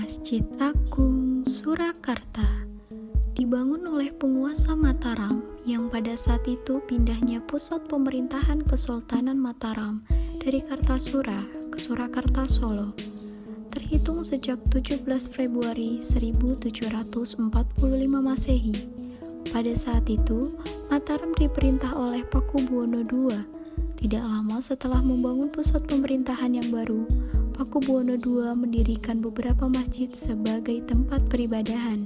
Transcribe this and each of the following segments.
Masjid Agung Surakarta dibangun oleh penguasa Mataram yang pada saat itu pindahnya pusat pemerintahan Kesultanan Mataram dari Kartasura ke Surakarta Solo. Terhitung sejak 17 Februari 1745 Masehi. Pada saat itu, Mataram diperintah oleh Pakubuwono II. Tidak lama setelah membangun pusat pemerintahan yang baru, Pakubuwono II mendirikan beberapa masjid sebagai tempat peribadahan.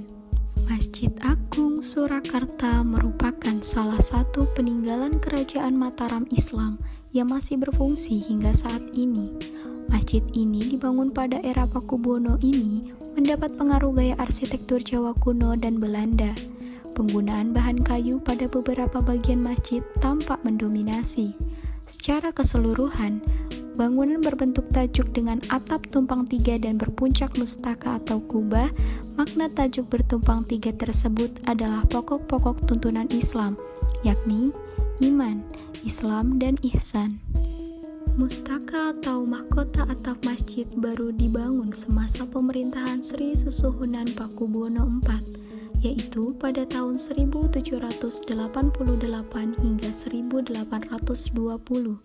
Masjid Agung Surakarta merupakan salah satu peninggalan kerajaan Mataram Islam yang masih berfungsi hingga saat ini. Masjid ini dibangun pada era Pakubuwono ini mendapat pengaruh gaya arsitektur Jawa kuno dan Belanda. Penggunaan bahan kayu pada beberapa bagian masjid tampak mendominasi. Secara keseluruhan, bangunan berbentuk tajuk dengan atap tumpang tiga dan berpuncak mustaka atau kubah. Makna tajuk bertumpang tiga tersebut adalah pokok-pokok tuntunan Islam, yakni iman, Islam, dan ihsan. Mustaka atau mahkota atap masjid baru dibangun semasa pemerintahan Sri Susuhunan Pakubuwono IV, yaitu pada tahun 1788 hingga 1820.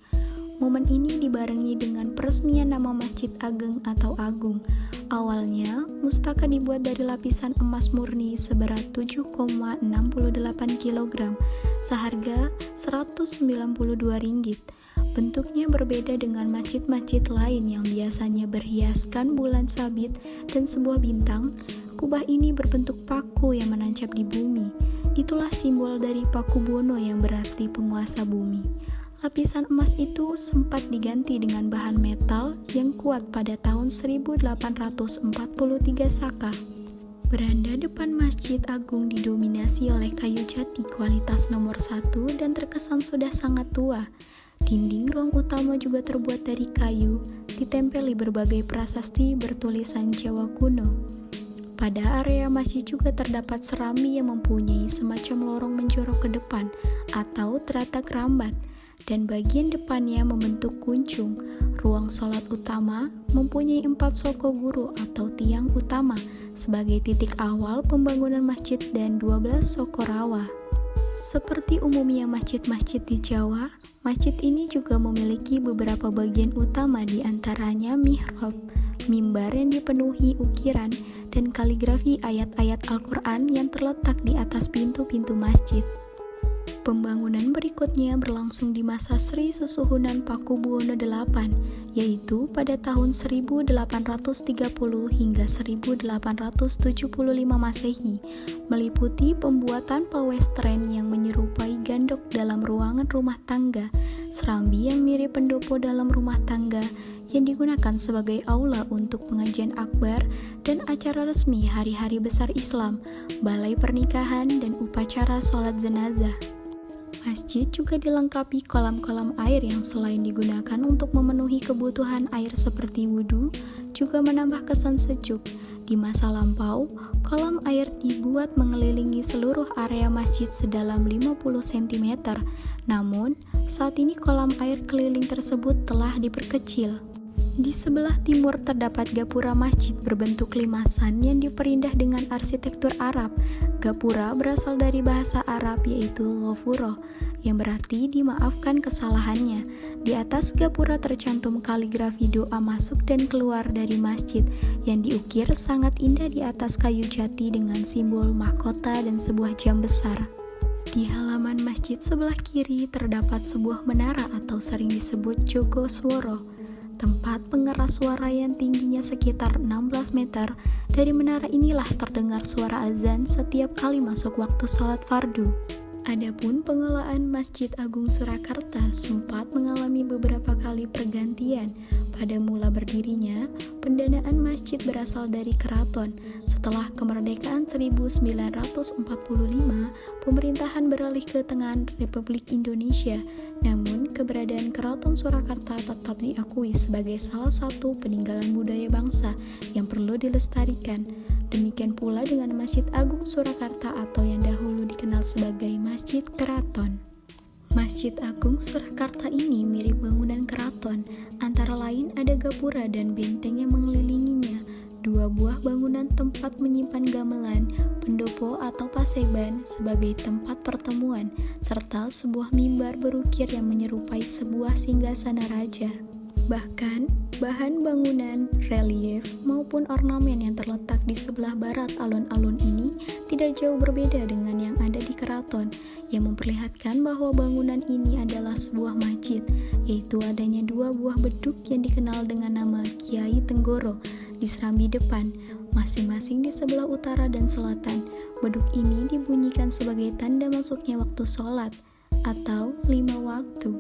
Momen ini dibarengi dengan peresmian nama Masjid Ageng atau Agung. Awalnya, mustaka dibuat dari lapisan emas murni seberat 7,68 kg, seharga Rp192. Bentuknya berbeda dengan masjid-masjid lain yang biasanya berhiaskan bulan sabit dan sebuah bintang. Kubah ini berbentuk paku yang menancap di bumi. Itulah simbol dari Pakubuwono yang berarti penguasa bumi. Lapisan emas itu sempat diganti dengan bahan metal yang kuat pada tahun 1843 Saka. Beranda depan Masjid Agung didominasi oleh kayu jati kualitas nomor 1 dan terkesan sudah sangat tua. Dinding ruang utama juga terbuat dari kayu, ditempeli berbagai prasasti bertulisan Jawa kuno. Pada area masjid juga terdapat serambi yang mempunyai semacam lorong menjorok ke depan atau teratak rambat, dan bagian depannya membentuk kuncung. Ruang sholat utama mempunyai 4 soko guru atau tiang utama sebagai titik awal pembangunan masjid dan 12 soko rawa. Seperti umumnya masjid-masjid di Jawa, masjid ini juga memiliki beberapa bagian utama, di antaranya mihrab, mimbar yang dipenuhi ukiran, dan kaligrafi ayat-ayat Al-Quran yang terletak di atas pintu-pintu masjid. Pembangunan berikutnya berlangsung di masa Sri Susuhunan Pakubuwono VIII, yaitu pada tahun 1830 hingga 1875 Masehi, meliputi pembuatan pawestren yang menyerupai gandok dalam ruangan rumah tangga, serambi yang mirip pendopo dalam rumah tangga, yang digunakan sebagai aula untuk pengajian akbar dan acara resmi hari-hari besar Islam, balai pernikahan, dan upacara sholat jenazah. Masjid juga dilengkapi kolam-kolam air yang selain digunakan untuk memenuhi kebutuhan air seperti wudhu, juga menambah kesan sejuk. Di masa lampau, kolam air dibuat mengelilingi seluruh area masjid sedalam 50 cm. Namun, saat ini kolam air keliling tersebut telah diperkecil. Di sebelah timur terdapat gapura masjid berbentuk limasan yang diperindah dengan arsitektur Arab. Gapura berasal dari bahasa Arab yaitu ghafuro, yang berarti dimaafkan kesalahannya. Di atas gapura tercantum kaligrafi doa masuk dan keluar dari masjid yang diukir sangat indah di atas kayu jati dengan simbol mahkota dan sebuah jam besar. Di halaman masjid sebelah kiri terdapat sebuah menara atau sering disebut Jogo Sworo, tempat pengeras suara yang tingginya sekitar 16 meter. Dari menara inilah terdengar suara azan setiap kali masuk waktu sholat fardu. Adapun pengelolaan Masjid Agung Surakarta sempat mengalami beberapa kali pergantian. Pada mula berdirinya, pendanaan masjid berasal dari keraton. Setelah kemerdekaan 1945, pemerintahan beralih ke tangan Republik Indonesia. Namun, keberadaan Keraton Surakarta tetap diakui sebagai salah satu peninggalan budaya bangsa yang perlu dilestarikan. Demikian pula dengan Masjid Agung Surakarta atau yang dahulu dikenal sebagai Masjid Keraton. Masjid Agung Surakarta ini mirip bangunan keraton, antara lain ada gapura dan benteng yang mengelilinginya. Dua buah bangunan tempat menyimpan gamelan, pendopo atau paseban sebagai tempat pertemuan, serta sebuah mimbar berukir yang menyerupai sebuah singgasana raja. Bahkan, bahan bangunan, relief, maupun ornamen yang terletak di sebelah barat alun-alun ini tidak jauh berbeda dengan yang ada di keraton, yang memperlihatkan bahwa bangunan ini adalah sebuah masjid, yaitu adanya dua buah beduk yang dikenal dengan nama Kiai Tenggoro di serambi depan, masing-masing di sebelah utara dan selatan. Beduk ini dibunyikan sebagai tanda masuknya waktu sholat, atau 5 waktu.